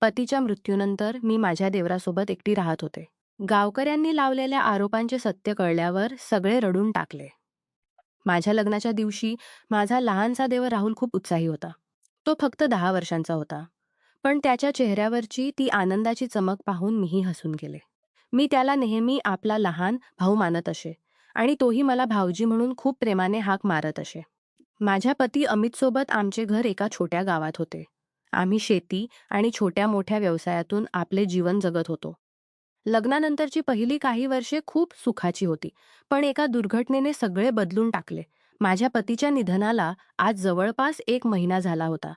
पतीच्या मृत्यूनंतर मी माझ्या देवरासोबत एकटी राहत होते. गावकऱ्यांनी लावलेल्या आरोपांचे सत्य कळल्यावर सगळे रडून टाकले. माझ्या लग्नाच्या दिवशी माझा लहानसा देवर राहुल खूप उत्साही होता. तो फक्त 10 वर्षांचा होता. पण त्याच्या चेहऱ्यावरची ती आनंदाची चमक पाहून मीही हसून गेले. मी त्याला नेहमी आपला लहान भाऊ मानत असे आणि तोही मला भाऊजी म्हणून खूप प्रेमाने हाक मारत असे. माझ्या पती अमितसोबत आमचे घर एका छोट्या गावात होते. आम्ही शेती आणि छोट्या मोठ्या व्यवसायातून आपले जीवन जगत होतो. लग्नानंतरची पहिली काही वर्षे खूप सुखाची होती, पण एका दुर्घटनेने सगळे बदलून टाकले. माझ्या पतीच्या निधनाला आज जवळपास 1 महिना झाला होता.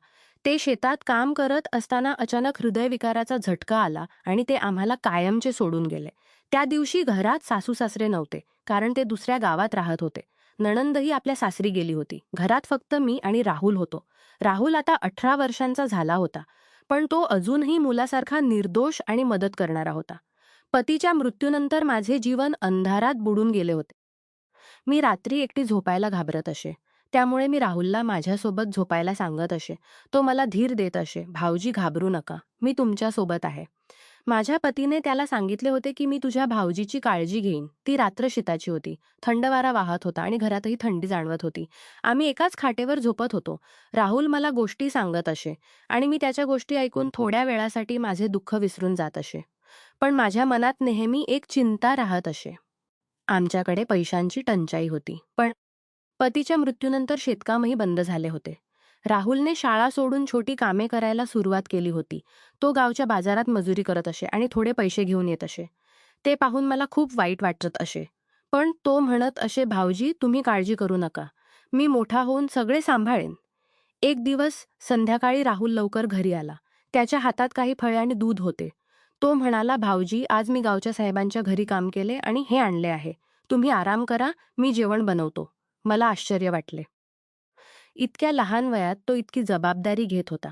ते शेतात काम करत असताना अचानक हृदयविकाराचा झटका आला आणि ते आम्हाला कायमचे सोडून गेले. त्या दिवशी घरात सासू-सासरे नव्हते, कारण ते दुसऱ्या गावात राहत होते. नणंदही आपल्या सासरी गेली होती. घरात फक्त मी आणि राहुल होतो. राहुल आता 18 वर्षांचा झाला होता, पण तो अजूनही मुलासारखा निर्दोष आणि मदत करणारा होता. पतीच्या मृत्यूनंतर माझे जीवन अंधारात बुडून गेले होते. मी रात्री एकटी झोपायला घाबरत असे. त्यामुळे मी राहुलला माझ्यासोबत झोपायला सांगत असे. तो मला धीर देत असे, "भाऊजी घाबरू नका, मी तुमच्यासोबत आहे." माझ्या पतीने त्याला सांगितले होते की मी तुझ्या भाऊजीची काळजी घेईन. ती रात्र शीताची होती. थंड वारा वाहत होता आणि घरातही थंडी जाणवत होती. आम्ही एकाच खाटेवर झोपत होतो. राहुल मला गोष्टी सांगत असे आणि मी त्याच्या गोष्टी ऐकून थोड्या वेळासाठी माझे दुःख विसरून जात असे. पण माझ्या मनात नेहमी एक चिंता राहत असे. आमच्याकडे पैशांची टंचाई होती, पण पतीच्या मृत्यूनंतर शेतकामही बंद झाले होते. राहुलने शाळा सोडून छोटी कामे करायला सुरुवात केली होती. तो गावच्या बाजारात मजुरी करत असे आणि थोडे पैसे घेऊन येत असे. ते पाहून मला खूप वाईट वाटत असे. पण तो म्हणत असे, "भाऊजी तुम्ही काळजी करू नका. मी मोठा होऊन सगळे सांभाळेन." एक दिवस संध्याकाळी राहुल लवकर घरी आला. त्याच्या हातात काही फळे आणि दूध होते. तो म्हणाला, "भाऊजी आज मी गावच्या साहेबांच्या घरी काम केले आणि हे आणले आहे. तुम्ही आराम करा, मी जेवण बनवतो." मला आश्चर्य वाटले. इतक्या लहान वयात तो इतकी जबाबदारी घेत होता.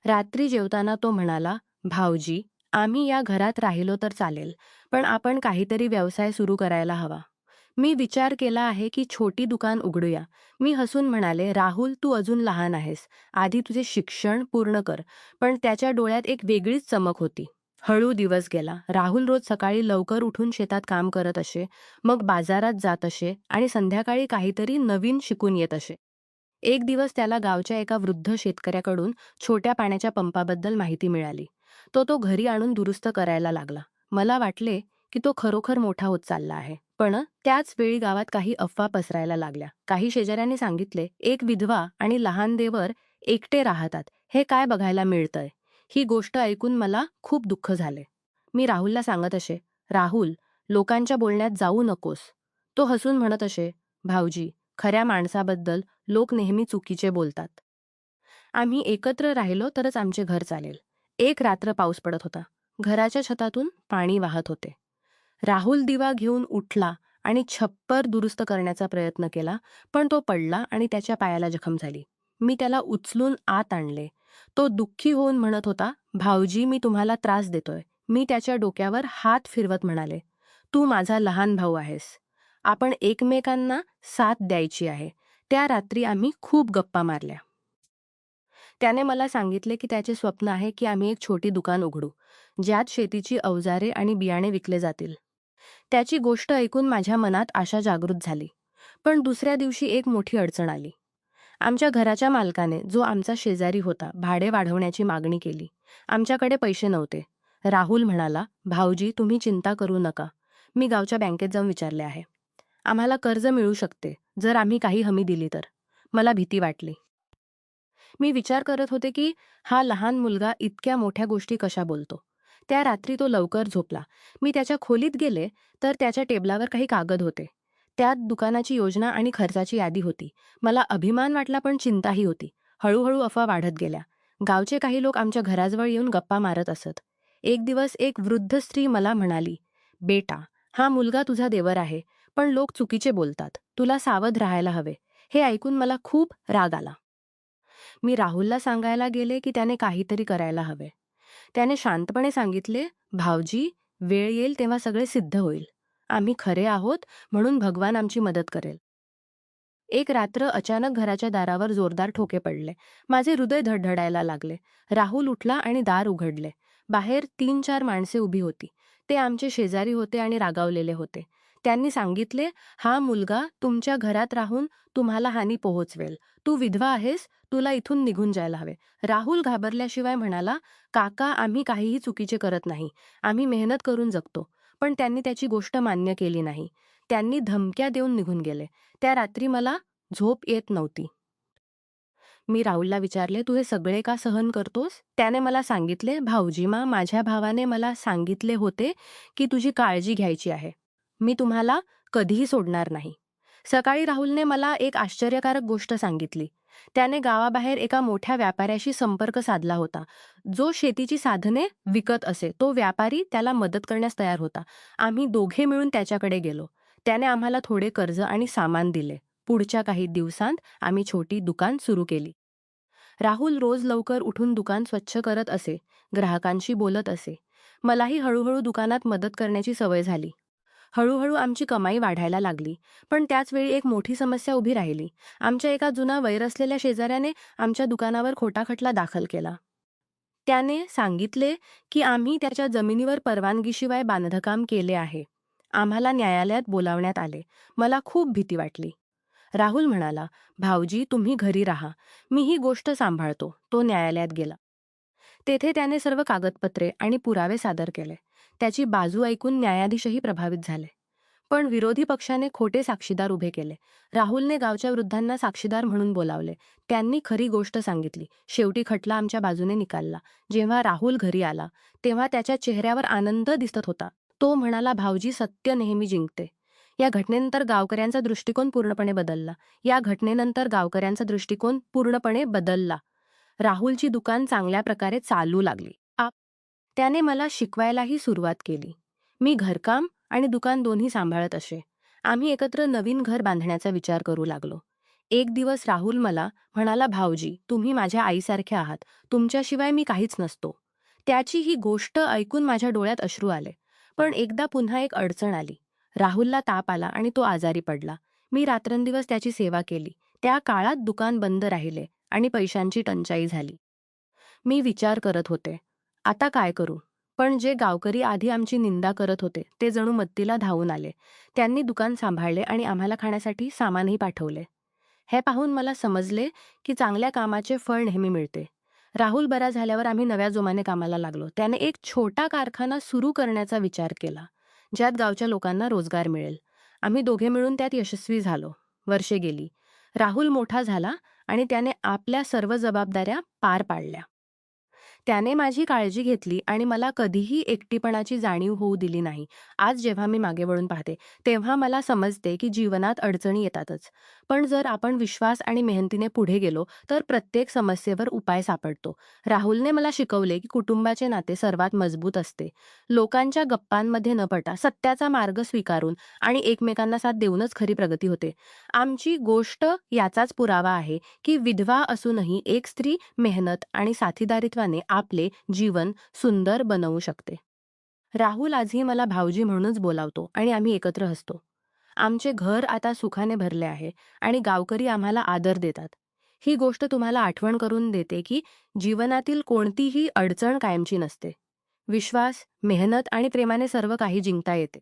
रात्री जेवताना तो म्हणाला, "भाऊजी, आम्ही या घरात राहिलो तर चालेल, पण आपण काहीतरी व्यवसाय सुरू करायला हवा. मी विचार केला आहे की छोटी दुकान उघडूया." मी हसून म्हणाले, "राहुल, तू अजून लहान आहेस. आधी तुझे शिक्षण पूर्ण कर." पण त्याच्या डोळ्यात एक वेगळीच चमक होती. हळू दिवस गेला. राहुल रोज सकाळी लवकर उठून शेतात काम करत असे, मग बाजारात जात असे आणि संध्याकाळी काहीतरी नवीन शिकून येत असे. एक दिवस त्याला गावच्या एका वृद्ध शेतकऱ्याकडून छोट्या पाण्याच्या पंपाबद्दल माहिती मिळाली. तो घरी आणून दुरुस्त करायला लागला. मला वाटले की तो खरोखर मोठा होत चालला आहे. पण त्याच वेळी गावात काही अफवा पसरायला लागल्या. काही शेजाऱ्यांनी सांगितले, "एक विधवा आणि लहान देवर एकटे राहतात. हे काय बघायला मिळतंय?" ही गोष्ट ऐकून मला खूप दुःख झाले. मी राहुलला सांगत असे, "राहुल, लोकांच्या बोलण्यात जाऊ नकोस." तो हसून म्हणत असे, "भाऊजी, खऱ्या माणसाबद्दल लोक नेहमी चुकीचे बोलतात. आम्ही एकत्र राहिलो तरच आमचे घर चालेल." एक रात्र पाऊस पडत होता. घराच्या छतातून पाणी वाहत होते. राहुल दिवा घेऊन उठला आणि छप्पर दुरुस्त करण्याचा प्रयत्न केला, पण तो पडला आणि त्याच्या पायाला जखम झाली. मी त्याला उचलून आत आणले. तो दुःखी होऊन म्हणत होता, "भाऊजी, मी तुम्हाला त्रास देतोय." मी त्याच्या डोक्यावर हात फिरवत म्हणाले, "तू माझा लहान भाऊ आहेस. आपण एकमेकांना साथ द्यायची आहे." त्या रात्री आम्ही खूप गप्पा मारल्या. त्याने मला सांगितले की त्याचे स्वप्न आहे की आम्ही एक छोटी दुकान उघडू, ज्यात शेतीची अवजारे आणि बियाणे विकले जातील. त्याची गोष्ट ऐकून माझ्या मनात आशा जागृत झाली. पण दुसऱ्या दिवशी एक मोठी अडचण आली. आमच्या घराच्या मालकाने, जो आमचा शेजारी होता, भाडे वाढवण्याची मागणी केली. आमच्याकडे पैसे नव्हते. राहुल म्हणाला, "भाऊजी, तुम्ही चिंता करू नका. मी गावच्या बँकेत जाऊन विचारले आहे. आम्हाला कर्ज मिळू शकते, जर आम्ही काही हमी दिली तर." मला भीती वाटली. मी विचार करत होते की हा लहान मुलगा इतक्या मोठ्या गोष्टी कशा बोलतो. त्या रात्री तो लवकर झोपला. मी त्याच्या खोलीत गेले तर त्याच्या टेबलावर काही कागद होते. त्यात दुकानाची योजना आणि खर्चाची यादी होती. मला अभिमान वाटला पण चिंताही होती. हळूहळू अफवा वाढत गेल्या. गावचे काही लोक आमच्या घराजवळ येऊन गप्पा मारत असत. एक दिवस एक वृद्ध स्त्री मला म्हणाली, "बेटा, हा मुलगा तुझा देवर आहे, पण लोक चुकीचे बोलतात. तुला सावध राहायला हवे." हे ऐकून मला खूप राग आला. मी राहुलला सांगायला गेले की त्याने काहीतरी करायला हवे. त्याने शांतपणे सांगितले, "भाऊजी, वेळ येईल तेव्हा सगळे सिद्ध होईल. आम्ही खरे आहोत म्हणून भगवान आमची मदत करेल." एक रात्र अचानक घराच्या दारावर जोरदार ठोके पडले. माझे हृदय धडधडायला लागले. राहुल उठला आणि दार उघडले. बाहेर 3-4 माणसे उभी होती. ते आमचे शेजारी होते आणि रागावलेले होते. त्यांनी सांगितले, "हा मुलगा तुमच्या घरात राहून तुम्हाला हानी पोहोचवेल. तू विधवा आहेस, तुला इथून निघून जायला हवे." राहुल घाबरल्याशिवाय म्हणाला, "काका, आम्ही काहीही चुकीचे करत नाही. आम्ही मेहनत करून जगतो." पण त्यांनी त्याची गोष्ट मान्य केली नाही. त्यांनी धमक्या देऊन निघून गेले. त्या रात्री मला झोप येत नव्हती. मी राहुलला विचारले, "तू हे सगळे का सहन करतोस?" त्याने मला सांगितले, "भाऊजीमा, माझ्या भावाने मला सांगितले होते की तुझी काळजी घ्यायची आहे. मी तुम्हाला कधीही सोडणार नाही." सकाळी राहुलने मला एक आश्चर्यकारक गोष्ट सांगितली. त्याने गावाबाहेर एका मोठ्या व्यापाऱ्याशी संपर्क साधला होता, जो शेतीची साधने विकत असे. तो व्यापारी त्याला मदत करण्यास तयार होता. आम्ही दोघे मिळून त्याच्याकडे गेलो. त्याने आम्हाला थोडे कर्ज आणि सामान दिले. पुढच्या काही दिवसांत आम्ही छोटी दुकान सुरू केली. राहुल रोज लवकर उठून दुकान स्वच्छ करत असे, ग्राहकांशी बोलत असे. मलाही हळूहळू दुकानात मदत करण्याची सवय झाली. हळूहळू आमची कमाई वाढायला लागली. पण त्याचवेळी एक मोठी समस्या उभी राहिली. आमच्या एका जुना वैर असलेल्या शेजाऱ्याने आमच्या दुकानावर खोटा खटला दाखल केला. त्याने सांगितले की आम्ही त्याच्या जमिनीवर परवानगीशिवाय बांधकाम केले आहे. आम्हाला न्यायालयात बोलावण्यात आले. मला खूप भीती वाटली. राहुल म्हणाला, "भाऊजी, तुम्ही घरी राहा. मी ही गोष्ट सांभाळतो." तो न्यायालयात गेला. तेथे त्याने सर्व कागदपत्रे आणि पुरावे सादर केले. त्याची बाजू ऐकून न्यायाधीशही प्रभावित झाले. पण विरोधी पक्षाने खोटे साक्षीदार उभे केले. राहुलने गावच्या वृद्धांना साक्षीदार म्हणून बोलावले. त्यांनी खरी गोष्ट सांगितली. शेवटी खटला आमच्या बाजूने निकालला. जेव्हा राहुल घरी आला, तेव्हा त्याच्या चेहऱ्यावर आनंद दिसत होता. तो म्हणाला, "भाऊजी, सत्य नेहमी जिंकते." या घटनेनंतर गावकऱ्यांचा दृष्टिकोन पूर्णपणे बदलला. या घटनेनंतर गावकऱ्यांचा दृष्टिकोन पूर्णपणे बदलला. राहुलची दुकान चांगल्या प्रकारे चालू लागली. त्याने मला शिकवायलाही सुरुवात केली. मी घरकाम आणि दुकान दोन्ही सांभाळत असे. आम्ही एकत्र नवीन घर बांधण्याचा विचार करू लागलो. एक दिवस राहुल मला म्हणाला, "भाऊजी, तुम्ही माझ्या आईसारखे आहात. तुमच्याशिवाय मी काहीच नसतो." त्याची ही गोष्ट ऐकून माझ्या डोळ्यात अश्रू आले. पण एकदा पुन्हा एक अडचण आली. राहुलला ताप आला आणि तो आजारी पडला. मी रात्रंदिवस त्याची सेवा केली. त्या काळात दुकान बंद राहिले आणि पैशांची टंचाई झाली. मी विचार करत होते, आता काय करू? पण जे गावकरी आधी आमची निंदा करत होते, ते जणू मदतीला धावून आले. त्यांनी दुकान सांभाळले आणि आम्हाला खाण्यासाठी सामानही पाठवले. हे पाहून मला समजले की चांगल्या कामाचे फळ नेहमी मिळते. राहुल बरा झाल्यावर आम्ही नव्या जोमाने कामाला लागलो. त्याने एक छोटा कारखाना सुरू करण्याचा विचार केला, ज्यात गावच्या लोकांना रोजगार मिळेल. आम्ही दोघे मिळून त्यात यशस्वी झालो. वर्षे गेली. राहुल मोठा झाला आणि त्याने आपल्या सर्व जबाबदाऱ्या पार पाडल्या. त्याने माझी काळजी घेतली आणि मला कधीही एकटेपणाची जाणीव होऊ दिली नाही. आज जेव्हा मी मागे वळून पाहते, तेव्हा मला समजते की जीवनात अडचणी येतातच. पण जर आपण विश्वास आणि मेहनतीने पुढे गेलो, तर प्रत्येक समस्येवर उपाय सापडतो. राहुलने मला शिकवले की कुटुंबाचे नाते सर्वात मजबूत असते. लोकांच्या गप्पांमध्ये न पडता सत्याचा मार्ग स्वीकारून आणि एकमेकांना साथ देऊनच खरी प्रगती होते. आमची गोष्ट याचाच पुरावा आहे की विधवा असूनही एक स्त्री मेहनत आणि साथीदारित्वाने आपले जीवन सुंदर बनवू शकते. राहुल आजही मला भाऊजी म्हणूनच बोलावतो आणि आम्ही एकत्र हसतो. आमचे घर आता सुखाने भरले आहे आणि गावकरी आम्हाला आदर देतात. ही गोष्ट तुम्हाला आठवण करून देते की जीवनातील कोणतीही अडचण कायमची नसते. विश्वास, मेहनत आणि प्रेमाने सर्व काही जिंकता येते.